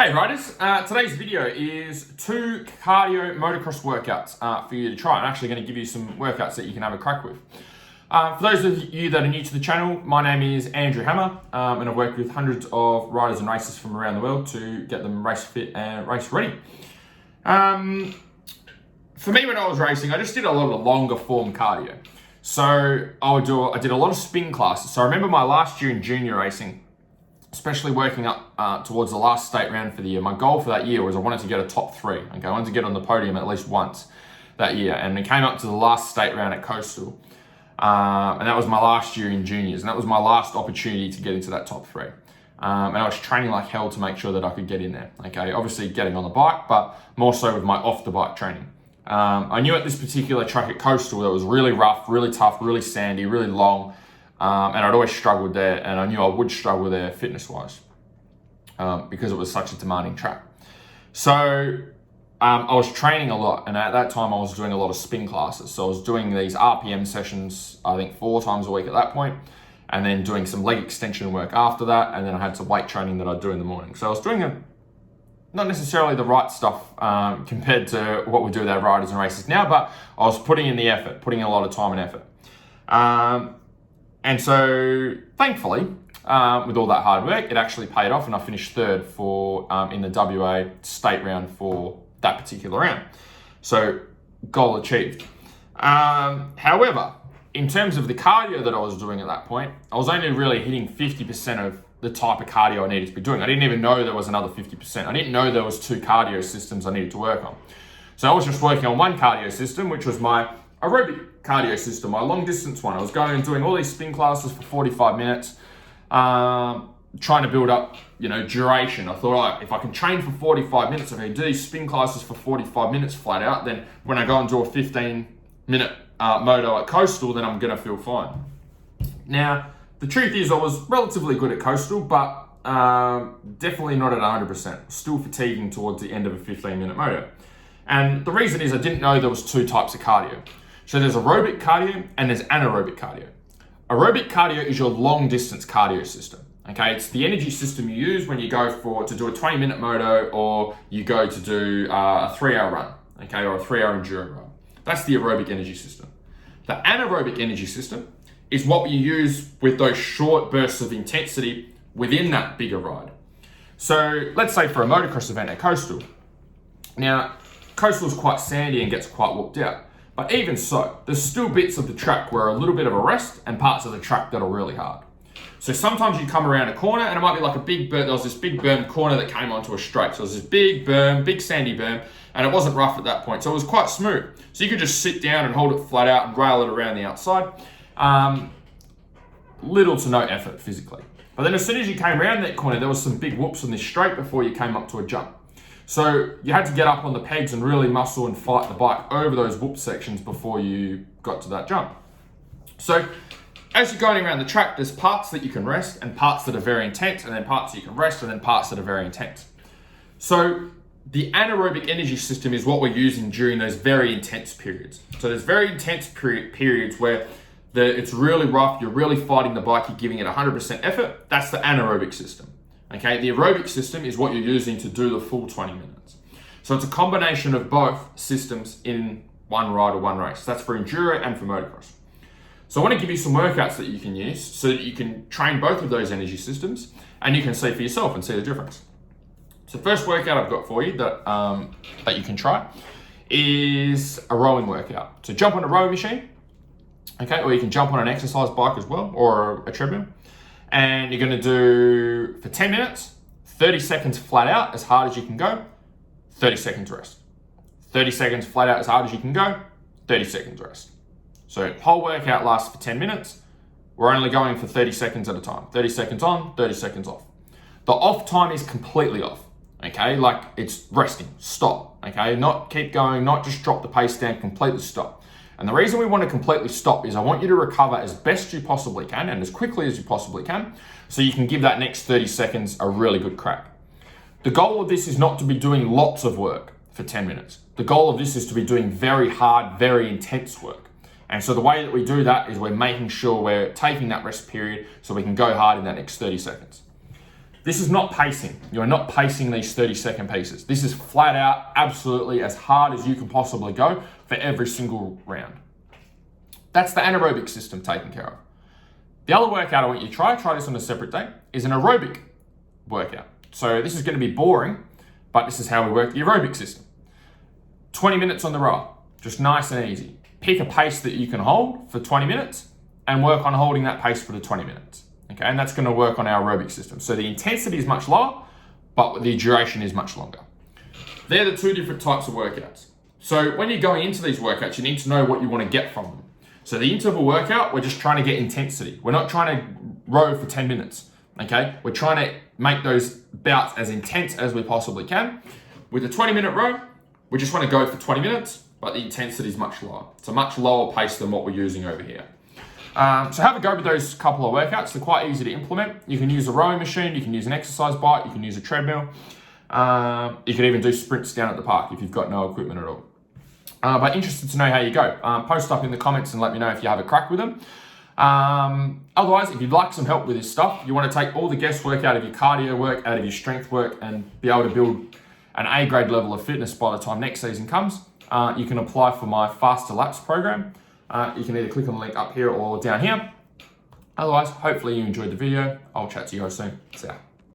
Hey riders, today's video is 2 cardio motocross workouts for you to try. I'm actually going to give you some workouts that you can have a crack with. For those of you that are new to the channel, my name is Andrew Hammer, and I've worked with hundreds of riders and racers from around the world to get them race fit and race ready. For me, when I was racing, I just did a lot of longer form cardio. So I did a lot of spin classes. So I remember my last year in junior racing, especially working up towards the last state round for the year. My goal for that year was I wanted to get a top 3. Okay, I wanted to get on the podium at least once that year. And we came up to the last state round at Coastal. And that was my last year in juniors. And that was my last opportunity to get into that top 3. And I was training like hell to make sure that I could get in there. Okay, obviously getting on the bike, but more so with my off the bike training. I knew at this particular track at Coastal that was really rough, really tough, really sandy, really long. And I'd always struggled there, and I knew I would struggle there fitness-wise because it was such a demanding track. So I was training a lot, and at that time I was doing a lot of spin classes. So I was doing these RPM sessions, I think 4 times a week at that point, and then doing some leg extension work after that, and then I had some weight training that I'd do in the morning. So I was doing not necessarily the right stuff compared to what we do with our riders and races now, but I was putting in the effort, putting in a lot of time and effort. And so, thankfully, with all that hard work, it actually paid off, and I finished 3rd in the WA state round for that particular round. So, goal achieved. However, in terms of the cardio that I was doing at that point, I was only really hitting 50% of the type of cardio I needed to be doing. I didn't even know there was another 50%. I didn't know there was 2 cardio systems I needed to work on. So I was just working on one cardio system, which was my aerobic cardio system, my long distance one. I was going and doing all these spin classes for 45 minutes, trying to build up, duration. I thought, if I can train for 45 minutes, if I do these spin classes for 45 minutes flat out, then when I go and do a 15-minute moto at Coastal, then I'm going to feel fine. Now, the truth is I was relatively good at Coastal, but definitely not at 100%. Still fatiguing towards the end of a 15-minute moto. And the reason is I didn't know there was 2 types of cardio. So there's aerobic cardio and there's anaerobic cardio. Aerobic cardio is your long distance cardio system. Okay, it's the energy system you use when you go to do a 20-minute moto, or you go to do a 3-hour run, okay, or a 3-hour enduro run. That's the aerobic energy system. The anaerobic energy system is what you use with those short bursts of intensity within that bigger ride. So let's say for a motocross event at Coastal. Now, Coastal is quite sandy and gets quite whooped out. But even so, there's still bits of the track where a little bit of a rest and parts of the track that are really hard. So sometimes you come around a corner and it might be like a big berm. There was this big berm corner that came onto a straight. So there's this big berm, big sandy berm, and it wasn't rough at that point. So it was quite smooth. So you could just sit down and hold it flat out and rail it around the outside. Little to no effort physically. But then as soon as you came around that corner, there was some big whoops on this straight before you came up to a jump. So you had to get up on the pegs and really muscle and fight the bike over those whoop sections before you got to that jump. So as you're going around the track, there's parts that you can rest and parts that are very intense, and then parts that you can rest and then parts that are very intense. So the anaerobic energy system is what we're using during those very intense periods. So there's very intense periods where it's really rough, you're really fighting the bike, you're giving it 100% effort. That's the anaerobic system. Okay, the aerobic system is what you're using to do the full 20 minutes. So it's a combination of both systems in one ride or one race. That's for enduro and for motocross. So I want to give you some workouts that you can use so that you can train both of those energy systems and you can see for yourself and see the difference. So the first workout I've got for you that you can try is a rowing workout. So jump on a rowing machine, okay, or you can jump on an exercise bike as well, or a treadmill. And you're going to do, for 10 minutes, 30 seconds flat out as hard as you can go, 30 seconds rest. 30 seconds flat out as hard as you can go, 30 seconds rest. So whole workout lasts for 10 minutes. We're only going for 30 seconds at a time. 30 seconds on, 30 seconds off. The off time is completely off, okay? Like it's resting, stop, okay? Not keep going, not just drop the pace down, completely stop. And the reason we want to completely stop is I want you to recover as best you possibly can and as quickly as you possibly can so you can give that next 30 seconds a really good crack. The goal of this is not to be doing lots of work for 10 minutes. The goal of this is to be doing very hard, very intense work. And so the way that we do that is we're making sure we're taking that rest period so we can go hard in that next 30 seconds. This is not pacing. You're not pacing these 30-second pieces. This is flat out, absolutely as hard as you can possibly go for every single round. That's the anaerobic system taken care of. The other workout I want you to try this on a separate day, is an aerobic workout. So this is going to be boring, but this is how we work the aerobic system. 20 minutes on the rower, just nice and easy. Pick a pace that you can hold for 20 minutes and work on holding that pace for the 20 minutes. Okay, and that's going to work on our aerobic system. So the intensity is much lower, but the duration is much longer. They're the two different types of workouts. So when you're going into these workouts, you need to know what you want to get from them. So the interval workout, we're just trying to get intensity. We're not trying to row for 10 minutes, okay? We're trying to make those bouts as intense as we possibly can. With a 20-minute row, we just want to go for 20 minutes, but the intensity is much lower. It's a much lower pace than what we're using over here. So have a go with those couple of workouts. They're quite easy to implement. You can use a rowing machine, you can use an exercise bike, you can use a treadmill. You can even do sprints down at the park if you've got no equipment at all. But interested to know how you go. Post up in the comments and let me know if you have a crack with them. Otherwise, if you'd like some help with this stuff, you want to take all the guesswork out of your cardio work, out of your strength work, and be able to build an A-grade level of fitness by the time next season comes, you can apply for my Faster Laps program. You can either click on the link up here or down here. Otherwise, hopefully you enjoyed the video. I'll chat to you guys soon. See ya.